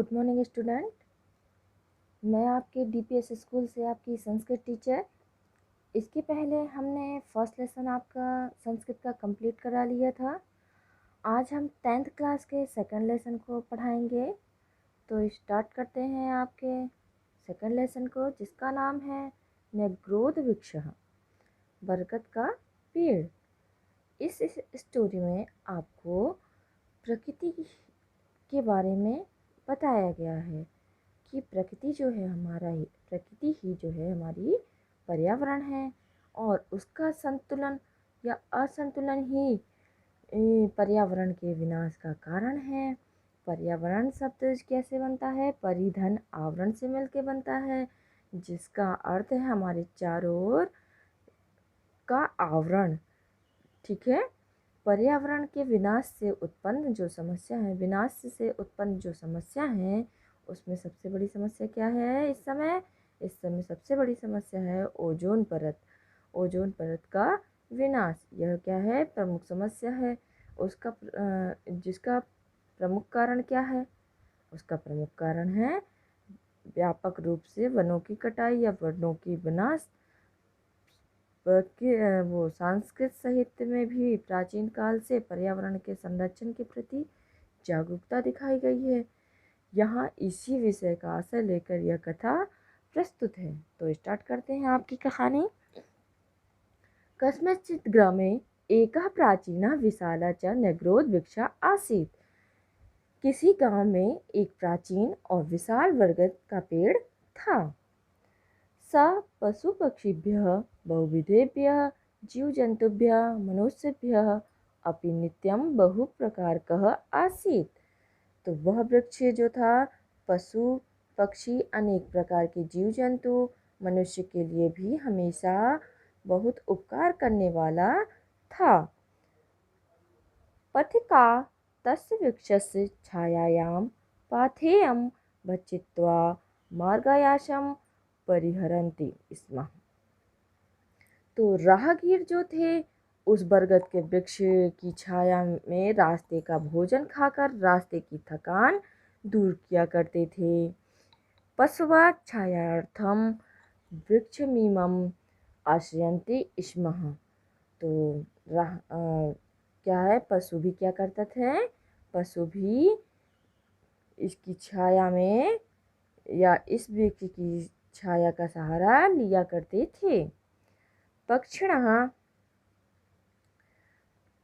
Good morning student. मैं आपके DPS school से आपकी संस्कृत टीचर। इसके पहले हमने फर्स्ट लेसन आपका संस्कृत का कंप्लीट करा लिया था। आज हम 10th क्लास के सेकंड लेसन को पढ़ाएंगे। तो स्टार्ट करते हैं आपके सेकंड लेसन को, जिसका नाम है न्यग्रोध वृक्षः, बरगद का पेड़। इस स्टोरी में आपको प्रकृति के बारे में बताया गया है कि प्रकृति जो है प्रकृति ही जो है हमारी पर्यावरण है, और उसका संतुलन या असंतुलन ही पर्यावरण के विनाश का कारण है। पर्यावरण शब्द कैसे बनता है? परिधन आवरण से मिलके बनता है, जिसका अर्थ है हमारे चारों ओर का आवरण। ठीक है। पर्यावरण के विनाश से उत्पन्न जो समस्या है, उसमें सबसे बड़ी समस्या क्या है इस समय? सबसे बड़ी समस्या है ओजोन परत। ओजोन परत का विनाश, यह क्या है? प्रमुख समस्या है। जिसका प्रमुख कारण क्या है? उसका प्रमुख कारण है व्यापक रूप से वनों की कटाई या वनों की विनाश। वो संस्कृत साहित्य में भी प्राचीन काल से पर्यावरण के संरक्षण के प्रति जागरूकता दिखाई गई है। यहाँ इसी विषय का आशय लेकर यह कथा प्रस्तुत है। तो स्टार्ट करते हैं आपकी कहानी। कस्मचित् ग्रामे एकः प्राचीनः विशालः च न्यग्रोध वृक्षः आसीत्। किसी गांव में एक प्राचीन और विशाल बरगद का पेड़ था। स पशु पक्षिभ्यः बहुविधेभ्यः जीवजन्तुभ्यः मनुष्यभ्यः अपि नित्यं बहु प्रकारकः आसीत्। तो वह वृक्ष जो था, पशु पक्षी अनेक प्रकार के जीव जंतु मनुष्य के लिए भी हमेशा बहुत उपकार करने वाला था। पथिका तस्य वृक्षस्य छायायां पाथेयं भक्षित्वा मार्गायासं परिहरन्ति स्म। तो राहगीर जो थे, उस बरगद के वृक्ष की छाया में रास्ते का भोजन खाकर रास्ते की थकान दूर किया करते थे। पशवः छायार्थम वृक्षमिमं आश्रयन्ति स्म। तो क्या है? पशु भी क्या करते थे? पशु भी इसकी छाया में या इस वृक्ष की छाया का सहारा लिया करते थे। पक्षिणः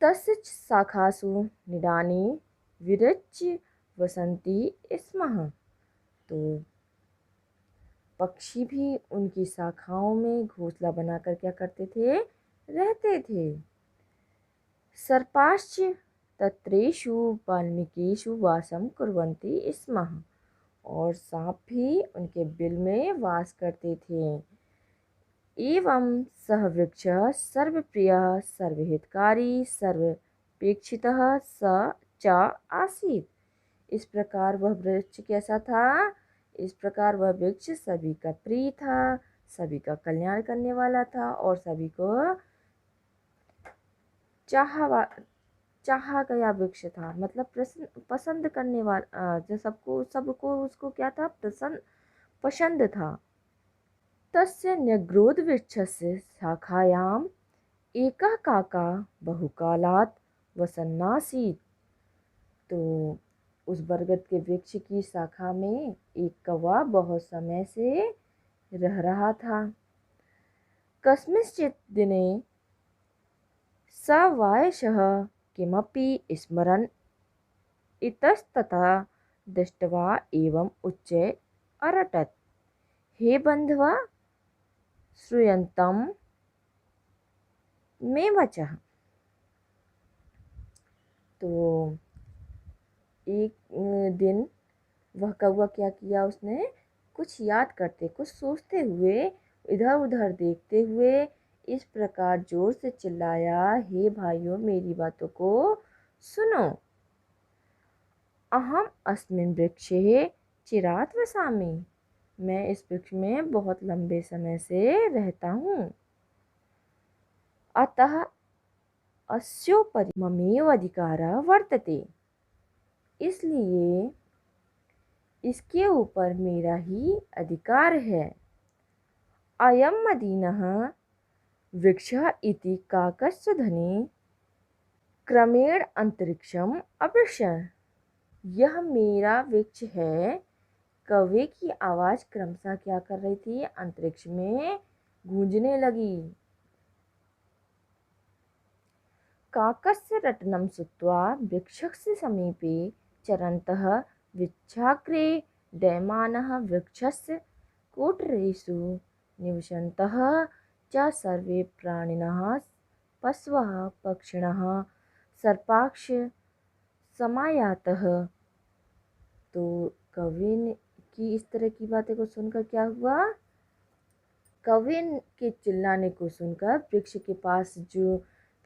तस्य शाखासु निडानि विरच्य वसन्ति स्म। तो पक्षी भी उनकी शाखाओं में घोंसला बनाकर क्या करते थे? रहते थे। सर्पाश्च तत्रेषु वाल्मीकिषु वासं कुर्वन्ति स्म। और सांप भी उनके बिल में वास करते थे। एवं सह वृक्षः सर्वप्रियः सर्वहितकारी सर्वपेक्षितः स च आसीत्। इस प्रकार वह वृक्ष कैसा था? इस प्रकार वह वृक्ष सभी का प्रिय था, सभी का कल्याण करने वाला था, और सभी को चाहा गया वृक्ष था। मतलब पसंद करने वाला, जो सबको उसको क्या था? पसंद था। तस्य न्यग्रोध वृक्षस्य शाखायाम् एकः काकः बहुकालात् वसन्नासीत्। तो उस बरगद के वृक्ष की शाखा में एक कौवा बहुत समय से रह रहा था। कस्मिंश्चित् दिने स वायशः किमपि स्मरन् इतस्ततः दृष्ट्वा एवं उच्चैः अरटत्, हे बन्धव श्रूयन्तं मे वचः। तो एक दिन वह कौवा क्या किया? उसने कुछ याद करते, कुछ सोचते हुए, इधर उधर देखते हुए इस प्रकार जोर से चिल्लाया, हे भाइयों मेरी बातों को सुनो। अहम अस्मिन् वृक्षे चिरात् वसामि। मैं इस वृक्ष में बहुत लंबे समय से रहता हूँ। अतः अस्योपरि ममेव अधिकारः वर्तते। इसलिए इसके ऊपर मेरा ही अधिकार है। अयं मदीनः वृक्षः इति काकस्य ध्वनि क्रमेण अंतरिक्षम अविशत्। यह मेरा वृक्ष है। कौवे की आवाज़ क्रमशः क्या कर रही थी? अंतरिक्ष में गूंजने लगी। काकस्य रटनं श्रुत्वा वृक्षस्य समीपे चरन्तः वृक्षाग्रे दयमानः वृक्षस्य कोटरेषु निवसन्तः च सर्वे प्राणिनः पशवः पक्षिणः सर्पाक्ष समायातः। तो कौवे की इस तरह की बातें को सुनकर क्या हुआ? कौवे के चिल्लाने को सुनकर वृक्ष के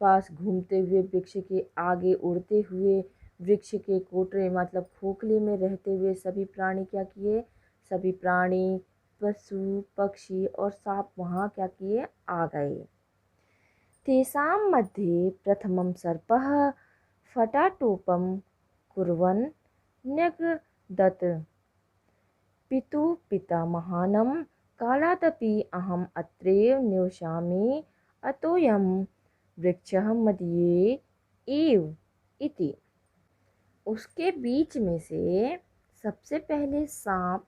पास घूमते हुए, वृक्ष के आगे उड़ते हुए, वृक्ष के कोटरे मतलब खोखले में रहते हुए सभी प्राणी क्या किए? सभी प्राणी, पशु पक्षी और सांप वहाँ क्या किए? आ गए। तेषां मध्ये प्रथमं सर्पः फटाटोपं कुर्वन् न्यगदत्। पितुः पितामहानं कालादपि अहम् अत्रैव निवसामि, अतोऽयं वृक्षः मदीये एव इति। उसके बीच में से सबसे पहले सांप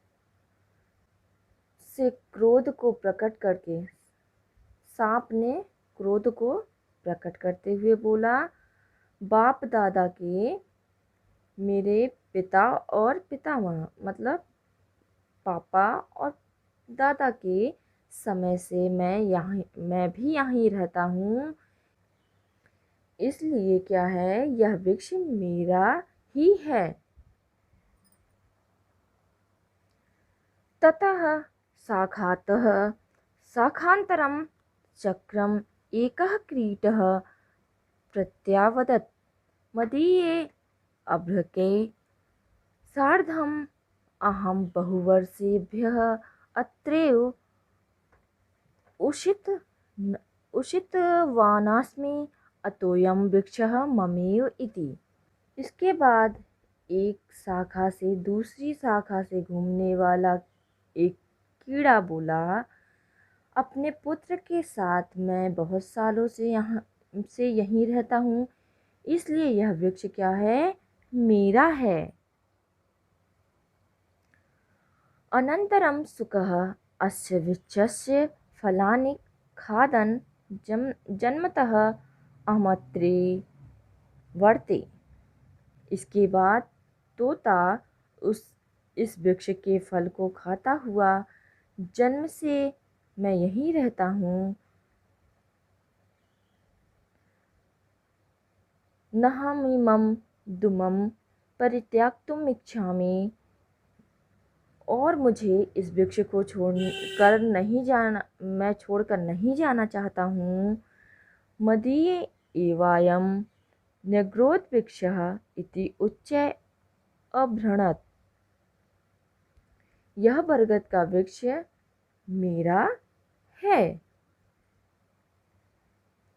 से क्रोध को प्रकट करके सांप ने क्रोध को प्रकट करते हुए बोला, बाप दादा के, मेरे पिता और पितामह मतलब पापा और दादा के समय से मैं भी यहीं रहता हूँ, इसलिए क्या है, यह वृक्ष मेरा ही है। ततः शाखातः शाखान्तरं चक्रम एकः कीटः प्रत्यावदत्, मदीये अभ्रके सार्धम् अहं बहुवर्षेभ्यः अत्रैव उषितवानस्मि, अतोऽयं वृक्षः ममेव इति। इसके बाद एक शाखा से दूसरी शाखा से घूमने वाला एक कीड़ा बोला, अपने पुत्र के साथ मैं बहुत सालों से यहीं रहता हूँ, इसलिए यह वृक्ष क्या है? मेरा है। अनन्तरं शुकः अस्य वृक्षस्य फलानि खादन् जन्मतः अहमत्रे वर्ते। इसके बाद तोता इस वृक्ष के फल को खाता हुआ जन्म से मैं यहीं रहता हूँ। नहमिमं दुमं परित्यक्तुम् इच्छामि, और मुझे इस वृक्ष को मैं छोड़कर नहीं जाना चाहता हूँ। मदीये एवायं न्यग्रोध वृक्षः इति उच्चैः अभ्रणत्। यह बरगद का वृक्ष मेरा है।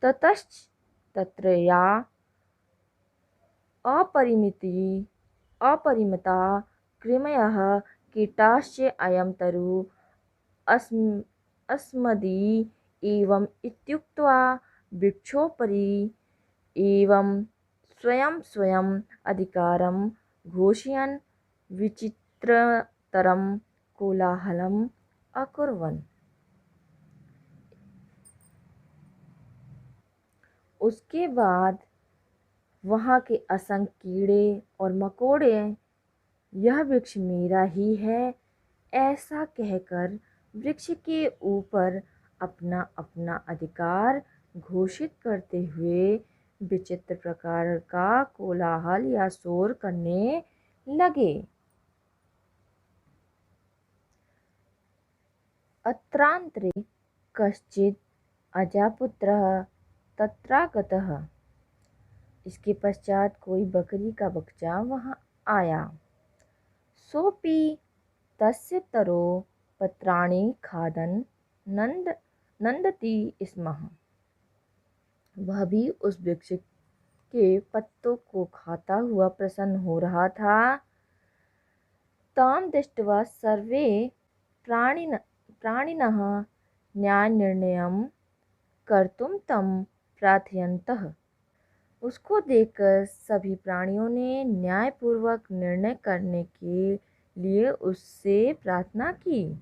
ततश्च तत्र या अपरिमिता कृमयः कीटाश्च अयं तरु अस्मदी एवं इत्युक्त्वा वृक्षोपरि एवं स्वयं अधिकारं घोषयन् विचित्रतरं कोलाहलम् अकुर्वन्। उसके बाद वहाँ के असंख्य कीड़े और मकोड़े यह वृक्ष मेरा ही है ऐसा कहकर वृक्ष के ऊपर अपना अपना अधिकार घोषित करते हुए विचित्र प्रकार का कोलाहल या शोर करने लगे। अत्रांतरे कश्चित् अजापुत्रः तत्रागतः। इसके पश्चात कोई बकरी का बच्चा वहाँ आया। सोपि तस्य तरो पत्राणि खादन् नंदती स्म। वह भी उस वृक्ष के पत्तों को खाता हुआ प्रसन्न हो रहा था। तां दृष्ट्वा सर्वे प्राणिनः न्यायनिर्णयं कर्तुं तं प्रार्थयन्तः। उसको देखकर सभी प्राणियों ने न्यायपूर्वक निर्णय करने के लिए उससे प्रार्थना की।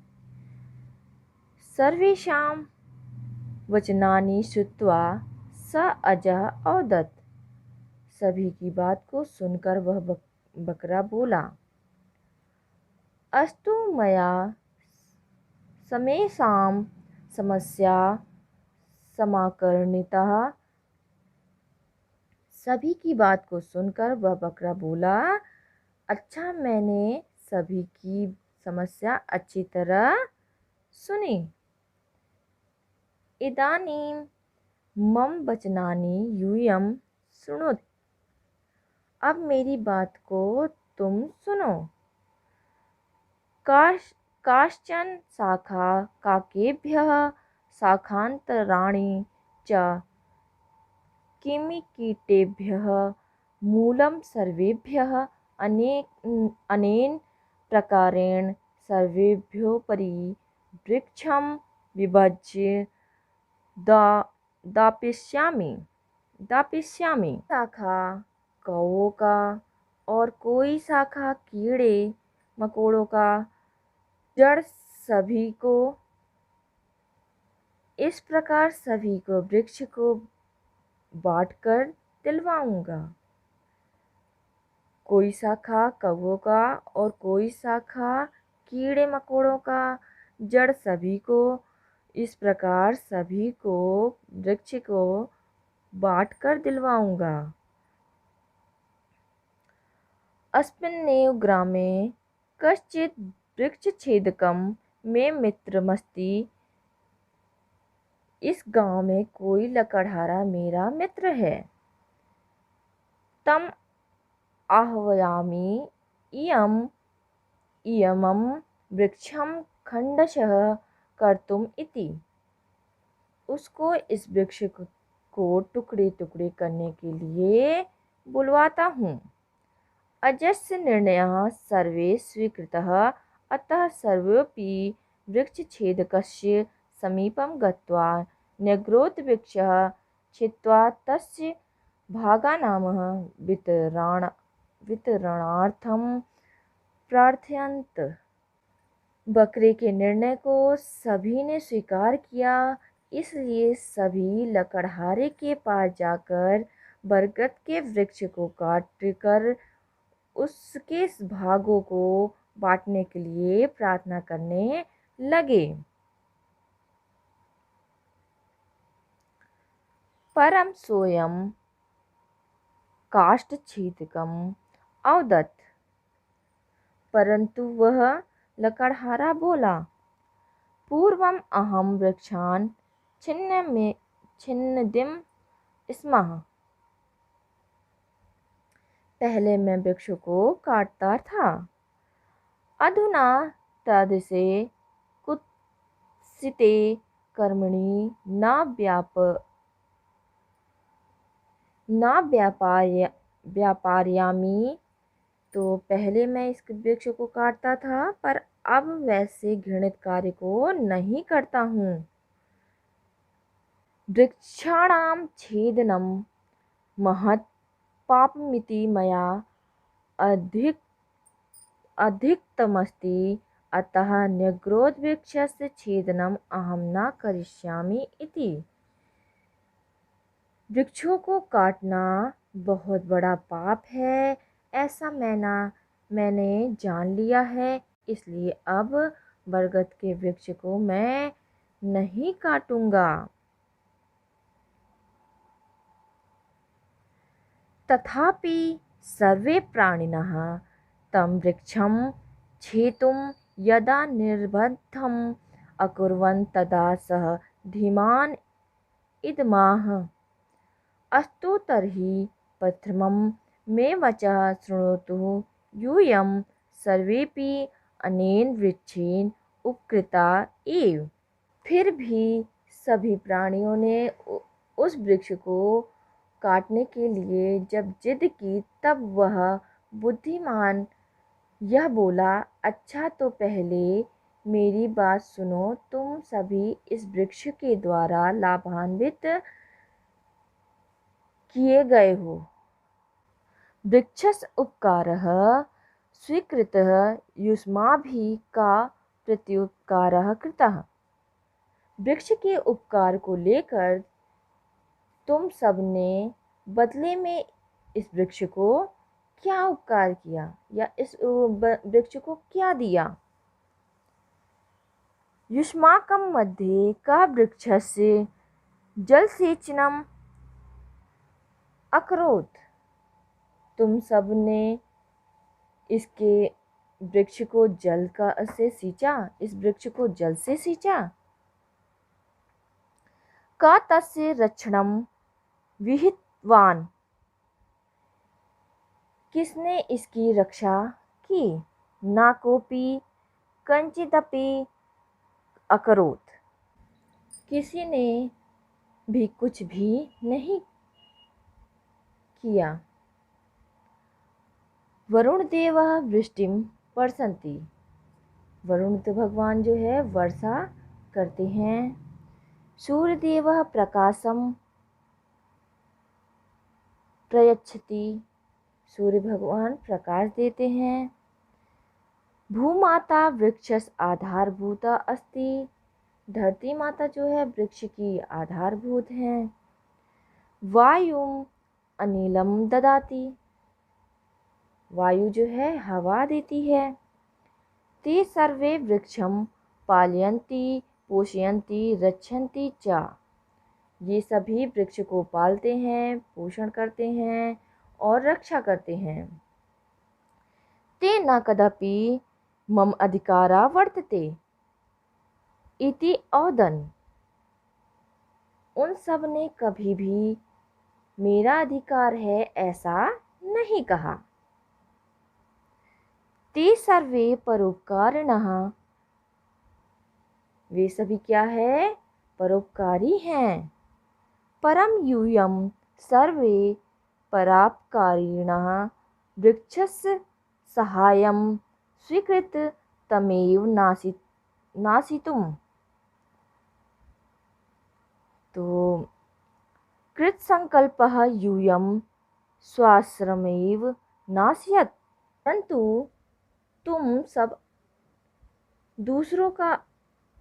सर्वेषां वचनानि श्रुत्वा स अजः अवदत्। सभी की बात को सुनकर वह बकरा बोला, अस्तु मया समेषां समस्या समाकर्णितः। सभी की बात को सुनकर वह बकरा बोला, अच्छा, मैंने सभी की समस्या अच्छी तरह सुनी। इदानीं मम वचनानि यूयं शृणुत। अब मेरी बात को तुम सुनो। काश्चन शाखा काकेभ्यः शाखान्तराणि च किमिकीटेभ्यः मूलं सर्वेभ्यः अनेन प्रकारेण सर्वेभ्योपरि वृक्षं विभज्य दापयिष्यामि। शाखा कौओं का और कोई शाखा कीड़े मकोड़ों का, जड़ सभी को। इस प्रकार सभी को वृक्ष को बांटकर दिलवाऊंगा। कोई शाखा कौओं का और कोई शाखा कीड़े मकोड़ों का, जड़ सभी को। इस प्रकार सभी को वृक्ष को बांटकर दिलवाऊंगा। अस्मिन्नेव ग्रामे कश्चित् वृक्षछेदकं मे मित्रमस्ति। इस गांव में कोई लकड़हारा मेरा मित्र है। तम आह्वयामि इयमं वृक्षं खण्डशः कर्तुम् इति। उसको इस वृक्ष को टुकड़े टुकड़े करने के लिए बुलवाता हूँ। अजस्य निर्णयः सर्वे स्वीकृतः। अतः सर्वेऽपि वृक्षछेदकस्य समीपं गत्वा न्यग्रोधवृक्षः छित्त्वा तस्य भागानां वितरणार्थं प्रार्थयन्त। बकरे के निर्णय को सभी ने स्वीकार किया, इसलिए सभी लकड़हारे के पास जाकर बरगद के वृक्ष को काटकर उसके भागों को बांटने के लिए प्रार्थना करने लगे। परं सोऽयं काष्ठछेदकम् अवदत्। परंतु वह लकड़हारा बोला, पूर्वम् अहं वृक्षान् छिन्नद्म् स्म। पहले मैं वृक्ष को काटता था। अधुना तादृशे कुत्सिते कर्मणि न व्यापारयामि। तो पहले मैं इस वृक्ष को काटता था, पर अब वैसे घृणित कार्य को नहीं करता हूँ। वृक्षाणां छेदनं महत् पापमिति मया अधिकतमस्ति। अतः न्यग्रोधवृक्षस्य छेदनम् अहं न करिष्यामि इति। वृक्षों को काटना बहुत बड़ा पाप है, ऐसा मैंने जान लिया है। इसलिए अब बरगद के वृक्ष को मैं नहीं काटूंगा। तथापि सर्वे प्राणिनः तं वृक्षं छेतुं यदा निर्बन्धम् अकुर्वन् तदा सः धीमान् इदमाह, अस्तु तर्हि प्रथमं मे वचः शृणोतु। यूयं सर्वेपि अनेन वृक्षेण उपकृता एव। फिर भी सभी प्राणियों ने उस वृक्ष को काटने के लिए जब जिद की, तब वह बुद्धिमान यह बोला, अच्छा तो पहले मेरी बात सुनो। तुम सभी इस वृक्ष के द्वारा लाभान्वित किए गए हो। वृक्षस्य उपकारः स्वीकृतः युष्माभिः का प्रत्युपकारः कृतः। वृक्ष के उपकार को लेकर तुम सबने बदले में इस वृक्ष को क्या उपकार किया या इस वृक्ष को क्या दिया। युष्माकं मध्ये का वृक्षस्य जलसेचनम् अकरोत्। तुम सब ने इसके वृक्ष को जल का से सींचा, इस वृक्ष को जल से सींचा। का तस्य रक्षणं विहितवान्। किसने इसकी रक्षा की। ना कोपी कंचिदपि अकरोत्। किसी ने भी कुछ भी नहीं किया। वरुण देव वृष्टिम वर्षन्ति। वरुण भगवान जो है वर्षा करते हैं। सूर्यदेव प्रकाशम प्रयच्छति। सूर्य भगवान प्रकाश देते हैं। भूमाता वृक्षस आधारभूता अस्ति। धरती माता जो है वृक्ष की आधारभूत है। वायुम अनिलम ददाति। वायु जो है हवा देती है। ते सर्वे वृक्षम पालयन्ति पोषयन्ति रक्षन्ति च। ये सभी वृक्ष को पालते हैं, पोषण करते हैं और रक्षा करते हैं। ते न कदापि मम अधिकारा वर्तते इति औदन। उन सब ने कभी भी मेरा अधिकार है ऐसा नहीं कहा। ते सर्वे परोपकारिणः। वे सभी क्या है, परोपकारी हैं। परम यूयम सर्वे परोपकारिणः वृक्षस्य सहायं स्वीकृत तमेव नासितुम्। तो कृतसंकल्पः यूयं स्वाश्रमेव नास्यत्। परंतु तुम सब दूसरों का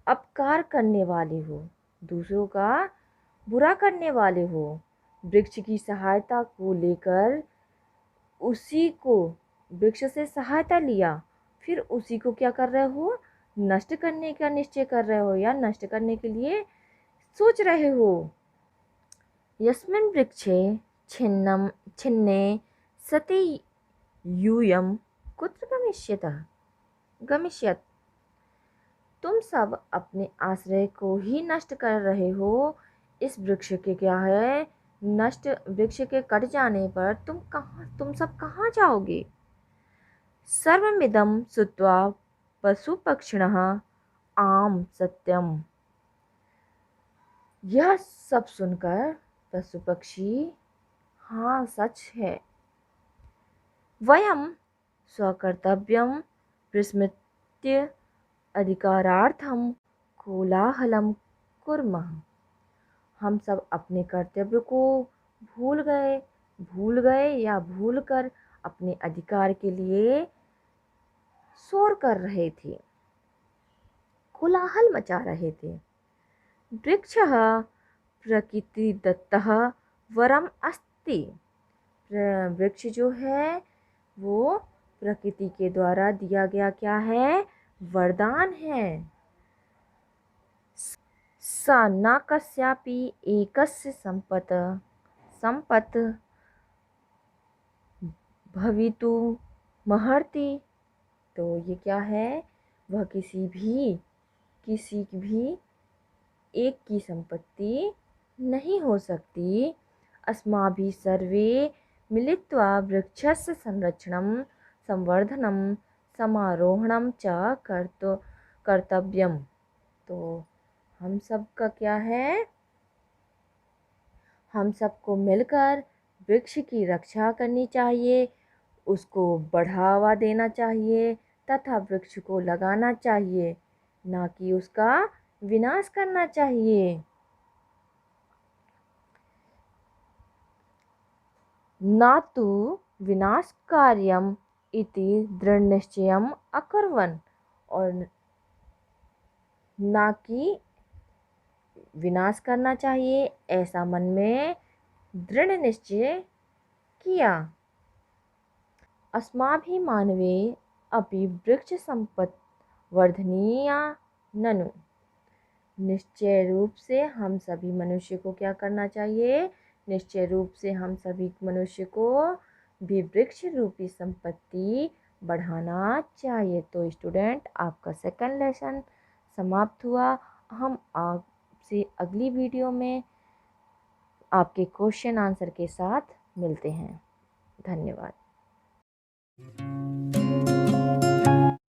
अपकार करने वाले हो, दूसरों का बुरा करने वाले हो। वृक्ष की सहायता को लेकर उसी को वृक्ष से सहायता लिया, फिर उसी को क्या कर रहे हो, नष्ट करने का निश्चय कर रहे हो या नष्ट करने के लिए सोच रहे हो। यस्मिन् वृक्षे छिन्ने सति यूयं कुत्र गमिष्यत्। तुम सब अपने आश्रय को ही नष्ट कर रहे हो। इस वृक्ष के क्या है, नष्ट वृक्ष के कट जाने पर तुम सब कहाँ जाओगे। सर्वमिदं श्रुत्वा पशु पक्षिणः आम सत्यम। यह सब सुनकर पशु पक्षी हाँ सच है। वयम स्वकर्तव्यम विस्मृत्य अधिकारार्थम कोलाहलम कुर्मः। हम सब अपने कर्तव्य को भूल गए या भूलकर अपने अधिकार के लिए शोर कर रहे थे, कोलाहल मचा रहे थे। वृक्षः प्रकृतिदत्तः वरम अस्ति। वृक्ष जो है वो प्रकृति के द्वारा दिया गया क्या है, वरदान है। स न कस्यापि एकस्य संपत् भवितुमर्हति। तो ये क्या है, वह किसी भी एक की संपत्ति नहीं हो सकती। अस्माभिः सर्वे मिलित्वा वृक्षस्य संरक्षणं संवर्धनं समारोहणं च कर्तव्यम। तो हम सब का क्या है, हम सबको मिलकर वृक्ष की रक्षा करनी चाहिए, उसको बढ़ावा देना चाहिए, तथा वृक्ष को लगाना चाहिए, ना कि उसका विनाश करना चाहिए। ना तो विनाशकार्यम इति दृढ़निश्चयम् अकुर्वन्, और ना कि विनाश करना चाहिए ऐसा मन में दृढ़ निश्चय किया। अस्माभिः मानवे अपि वृक्ष संपत् वर्धनीया ननु, निश्चय रूप से हम सभी मनुष्य को क्या करना चाहिए, निश्चय रूप से हम सभी मनुष्य को भी वृक्ष रूपी संपत्ति बढ़ाना चाहिए। तो स्टूडेंट, आपका सेकंड लेसन समाप्त हुआ। हम आपसे अगली वीडियो में आपके क्वेश्चन आंसर के साथ मिलते हैं। धन्यवाद।